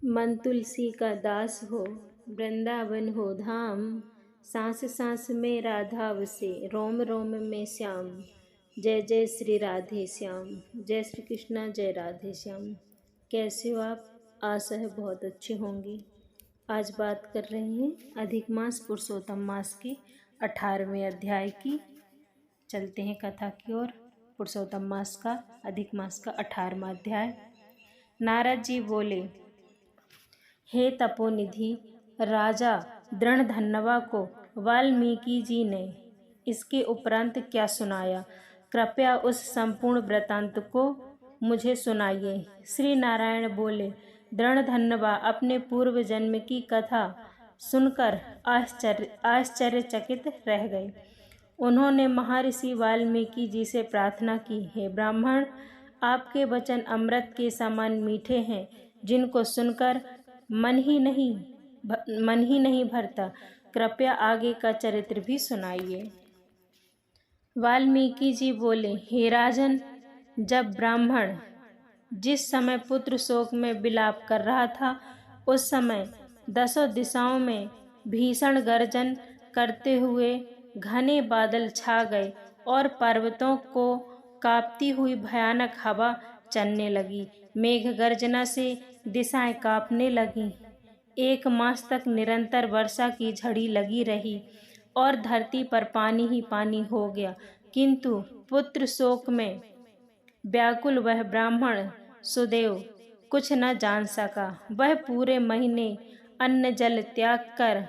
मन तुलसी का दास हो, वृंदावन हो धाम। सांस सांस में राधा बसे, रोम रोम में श्याम। जय जय श्री राधे श्याम, जय श्री कृष्णा, जय राधे श्याम। कैसे हो आप? आशा है बहुत अच्छे होंगे। आज बात कर रहे हैं अधिक मास पुरुषोत्तम मास के 18वें अध्याय की। चलते हैं कथा की ओर। पुरुषोत्तम मास का, अधिक मास का 18वां अध्याय। नारद जी बोले, हे तपोनिधि राजा दृढ़धन्वा को वाल्मीकि जी ने इसके उपरांत क्या सुनाया, कृपया उस संपूर्ण वृत्तांत को मुझे सुनाइए। श्री नारायण बोले, दृढ़धन्वा अपने पूर्व जन्म की कथा सुनकर आश्चर्यचकित रह गए। उन्होंने महर्षि वाल्मीकि जी से प्रार्थना की, हे ब्राह्मण, आपके वचन अमृत के समान मीठे हैं, जिनको सुनकर मन ही नहीं भरता। कृपया आगे का चरित्र भी सुनाइए। वाल्मीकि जी बोले, हे राजन, जब ब्राह्मण जिस समय पुत्र शोक में विलाप कर रहा था, उस समय 10 दिशाओं में भीषण गर्जन करते हुए घने बादल छा गए और पर्वतों को कांपती हुई भयानक हवा चलने लगी। मेघ गर्जना से दिशाएं कांपने लगीं। 1 मास तक निरंतर वर्षा की झड़ी लगी रही और धरती पर पानी ही पानी हो गया। किंतु पुत्र शोक में व्याकुल वह ब्राह्मण सुदेव कुछ न जान सका। वह पूरे महीने अन्न जल त्याग कर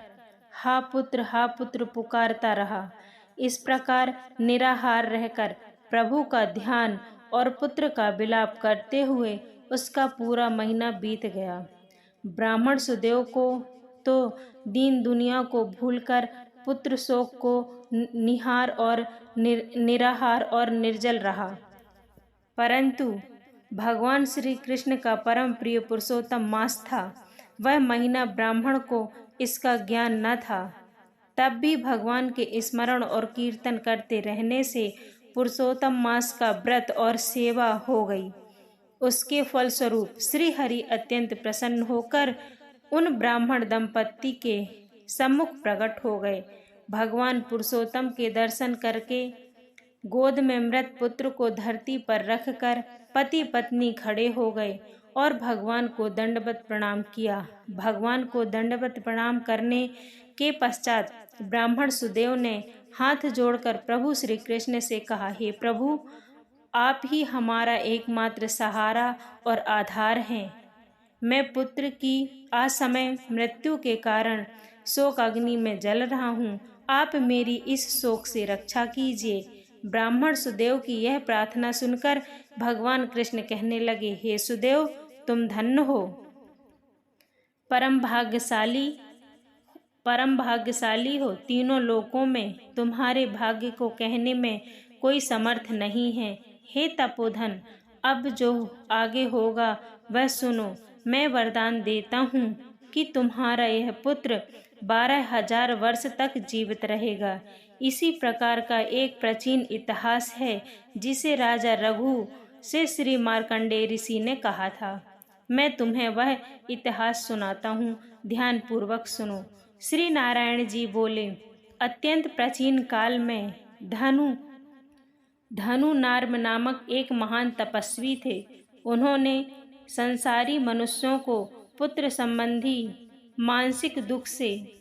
हा पुत्र पुकारता रहा। इस प्रकार निराहार रहकर प्रभु का ध्यान और पुत्र का विलाप करते हुए उसका पूरा महीना बीत गया। ब्राह्मण सुदेव को तो दीन दुनिया को भूलकर पुत्र शोक को निराहार और निर्जल रहा। परंतु भगवान श्री कृष्ण का परम प्रिय पुरुषोत्तम मास था। वह महीना ब्राह्मण को इसका ज्ञान न था। तब भी भगवान के स्मरण और कीर्तन करते रहने से पुरुषोत्तम मास का व्रत और सेवा हो गई। उसके फलस्वरूप श्री हरि अत्यंत प्रसन्न होकर उन ब्राह्मण दंपत्ति के सम्मुख प्रकट हो गए। भगवान पुरुषोत्तम के दर्शन करके गोद में मृत पुत्र को धरती पर रखकर पति पत्नी खड़े हो गए और भगवान को दंडवत प्रणाम किया। भगवान को दंडवत प्रणाम करने के पश्चात ब्राह्मण सुदेव ने हाथ जोड़कर प्रभु श्री कृष्ण से कहा, हे प्रभु, आप ही हमारा एकमात्र सहारा और आधार हैं। मैं पुत्र की असमय मृत्यु के कारण शोक अग्नि में जल रहा हूँ। आप मेरी इस शोक से रक्षा कीजिए। ब्राह्मण सुदेव की यह प्रार्थना सुनकर भगवान कृष्ण कहने लगे, हे सुदेव, तुम धन्य हो, परम भाग्यशाली हो। तीनों लोकों में तुम्हारे भाग्य को कहने में कोई समर्थ नहीं है। हे तपोधन, अब जो आगे होगा वह सुनो। मैं वरदान देता हूँ कि तुम्हारा यह पुत्र 12,000 वर्ष तक जीवित रहेगा। इसी प्रकार का एक प्राचीन इतिहास है जिसे राजा रघु से श्री मार्कंडेय ऋषि ने कहा था। मैं तुम्हें वह इतिहास सुनाता हूँ, ध्यान पूर्वक सुनो। श्री नारायण जी बोले, अत्यंत प्राचीन काल में धनु नार्म नामक एक महान तपस्वी थे। उन्होंने संसारी मनुष्यों को पुत्र संबंधी मानसिक दुख से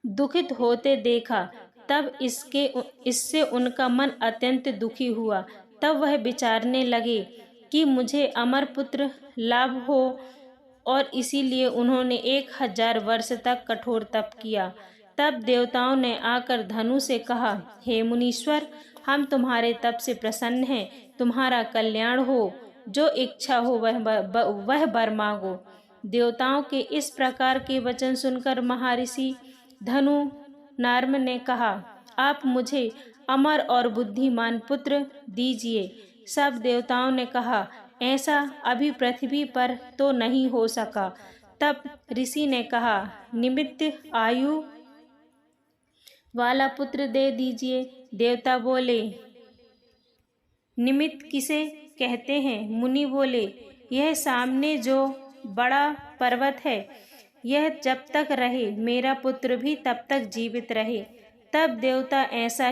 दुखित होते देखा। तब इससे उनका मन अत्यंत दुखी हुआ। तब वह विचारने लगे कि मुझे अमर पुत्र लाभ हो, और इसीलिए उन्होंने 1000 वर्ष तक कठोर तप किया। तब देवताओं ने आकर धनु से कहा, हे मुनीश्वर, हम तुम्हारे तप से प्रसन्न हैं। तुम्हारा कल्याण हो, जो इच्छा हो वह वर मांगो। देवताओं के इस प्रकार के वचन सुनकर महर्षि धनु नार्म ने कहा, आप मुझे अमर और बुद्धिमान पुत्र दीजिए। सब देवताओं ने कहा, ऐसा अभी पृथ्वी पर तो नहीं हो सका। तब ऋषि ने कहा, निमित्त आयु वाला पुत्र दे दीजिए। देवता बोले, निमित्त किसे कहते हैं? मुनि बोले, यह सामने जो बड़ा पर्वत है, यह जब तक रहे मेरा पुत्र भी तब तक जीवित रहे। तब देवता ऐसा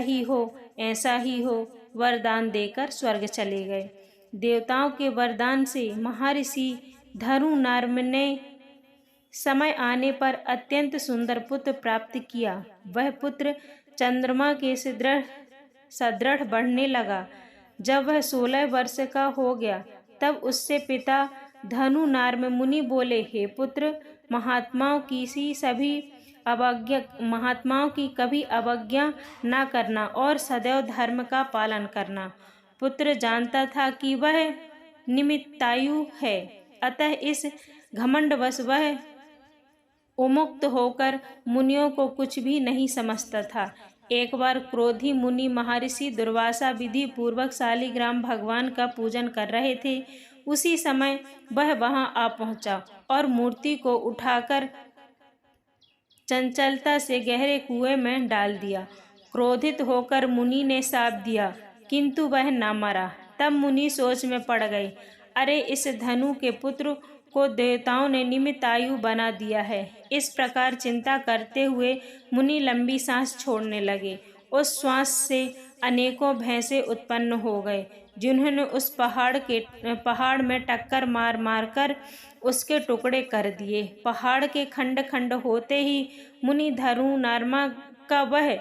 ही हो वरदान देकर स्वर्ग चले गए। देवताओं के वरदान से महर्षि धनु नार्म ने समय आने पर अत्यंत सुंदर पुत्र प्राप्त किया। वह पुत्र चंद्रमा के सदृढ़ बढ़ने लगा। जब वह 16 वर्ष का हो गया तब उससे पिता धनु नार्म मुनि बोले, हे पुत्र, महात्माओं की कभी अवज्ञा न करना और सदैव धर्म का पालन करना। पुत्र जानता था कि वह निमित्तायु है, अतः इस घमंडवश वह उन्मुक्त होकर मुनियों को कुछ भी नहीं समझता था। एक बार क्रोधी मुनि महर्षि दुर्वासा विधि पूर्वक शालिग्राम भगवान का पूजन कर रहे थे। उसी समय वह वहां आ पहुंचा और मूर्ति को उठाकर चंचलता से गहरे कुएं में डाल दिया। क्रोधित होकर मुनि ने शाप दिया, किंतु वह न मरा। तब मुनि सोच में पड़ गए, अरे इस धनु के पुत्र को देवताओं ने निमित्त आयु बना दिया है। इस प्रकार चिंता करते हुए मुनि लंबी सांस छोड़ने लगे। उस श्वास से अनेकों भैंसे उत्पन्न हो गए, जिन्होंने उस पहाड़ में टक्कर मार कर उसके टुकड़े कर दिए। पहाड़ के खंड खंड होते ही मुनि धनु नार्मा का वह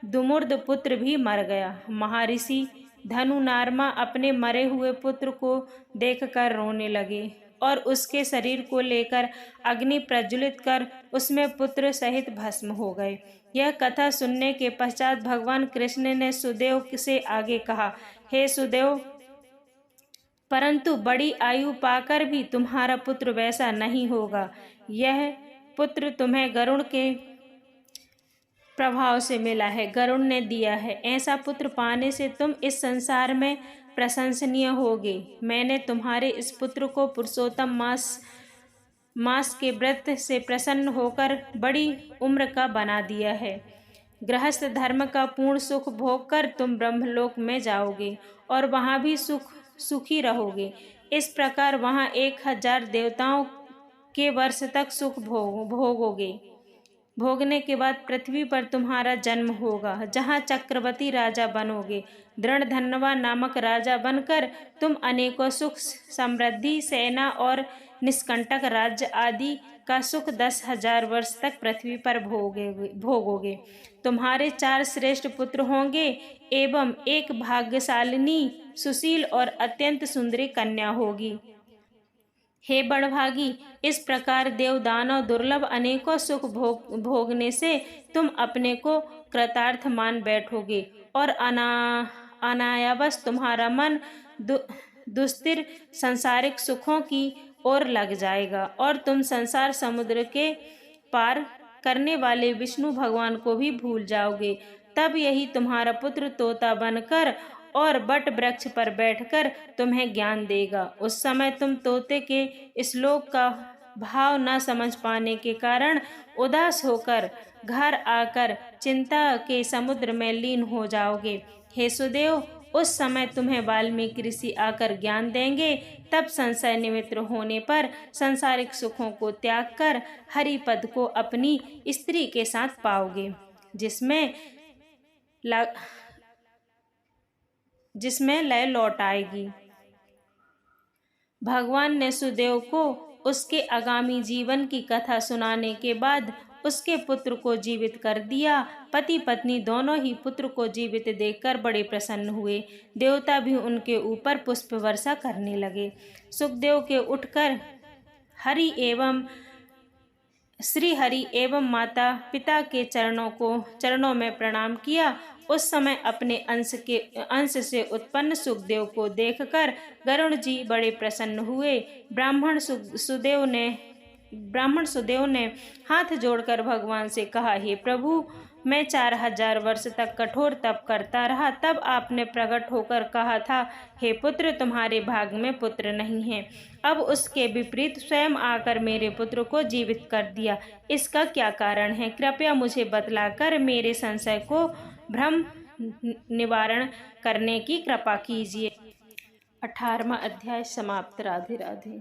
दुर्मुद पुत्र भी मर गया। महर्षि धनु नार्मा अपने मरे हुए पुत्र को देखकर रोने लगे और उसके शरीर को लेकर अग्नि प्रज्वलित कर उसमें पुत्र सहित भस्म हो गए। यह कथा सुनने के पश्चात भगवान कृष्ण ने सुदेव से आगे कहा, हे सुदेव, परंतु बड़ी आयु पाकर भी तुम्हारा पुत्र वैसा नहीं होगा। यह पुत्र तुम्हें गरुड़ के प्रभाव से मिला है, गरुड़ ने दिया है। ऐसा पुत्र पाने से तुम इस संसार में प्रशंसनीय होगे। मैंने तुम्हारे इस पुत्र को पुरुषोत्तम मास के व्रत से प्रसन्न होकर बड़ी उम्र का बना दिया है। गृहस्थ धर्म का पूर्ण सुख भोग कर तुम ब्रह्मलोक में जाओगे और वहां भी सुखी रहोगे। इस प्रकार वहां 1000 देवताओं के वर्ष तक सुख भोगोगे। भोगने के बाद पृथ्वी पर तुम्हारा जन्म होगा, जहाँ चक्रवर्ती राजा बनोगे। दृढ़धन्वा नामक राजा बनकर तुम अनेकों सुख, समृद्धि, सेना और निष्कंटक राज्य आदि का सुख 10,000 वर्ष तक पृथ्वी पर भोगोगे। तुम्हारे 4 श्रेष्ठ पुत्र होंगे एवं एक भाग्यशालिनी, सुशील और अत्यंत सुंदरी कन्या होगी। हे बड़भागी, इस प्रकार देव दानव दुर्लभ अनेकों सुख भोगने से तुम अपने को कृतार्थ मान बैठोगे और अनायास तुम्हारा मन दुस्थिर सांसारिक सुखों की ओर लग जाएगा और तुम संसार समुद्र के पार करने वाले विष्णु भगवान को भी भूल जाओगे। तब यही तुम्हारा पुत्र तोता बनकर और बट वृक्ष पर बैठकर तुम्हें ज्ञान देगा। उस समय तुम तोते के श्लोक का भाव न समझ पाने के कारण उदास होकर घर आकर चिंता के समुद्र में लीन हो जाओगे। हे सुदेव, उस समय तुम्हें वाल्मीकि ऋषि आकर ज्ञान देंगे। तब संशय निमित्त होने पर सांसारिक सुखों को त्याग कर हरिपद को अपनी स्त्री के साथ पाओगे, जिसमें लय लौट आएगी। भगवान ने सुदेव को उसके आगामी जीवन की कथा सुनाने के बाद उसके पुत्र को जीवित कर दिया। पति पत्नी दोनों ही पुत्र को जीवित देखकर बड़े प्रसन्न हुए। देवता भी उनके ऊपर पुष्प वर्षा करने लगे। सुखदेव के उठकर श्री हरि एवं माता पिता के चरणों में प्रणाम किया। उस समय अपने अंश से उत्पन्न सुखदेव को देखकर गरुड़ जी बड़े प्रसन्न हुए। ब्राह्मण सुदेव ने हाथ जोड़कर भगवान से कहा, हे प्रभु, मैं 4000 वर्ष तक कठोर तप करता रहा। तब आपने प्रकट होकर कहा था, हे पुत्र, तुम्हारे भाग में पुत्र नहीं है। अब उसके विपरीत स्वयं आकर मेरे पुत्र को जीवित कर दिया। इसका क्या कारण है? कृपया मुझे बतलाकर मेरे संशय को भ्रम निवारण करने की कृपा कीजिए। 18वां अध्याय समाप्त। राधे राधे।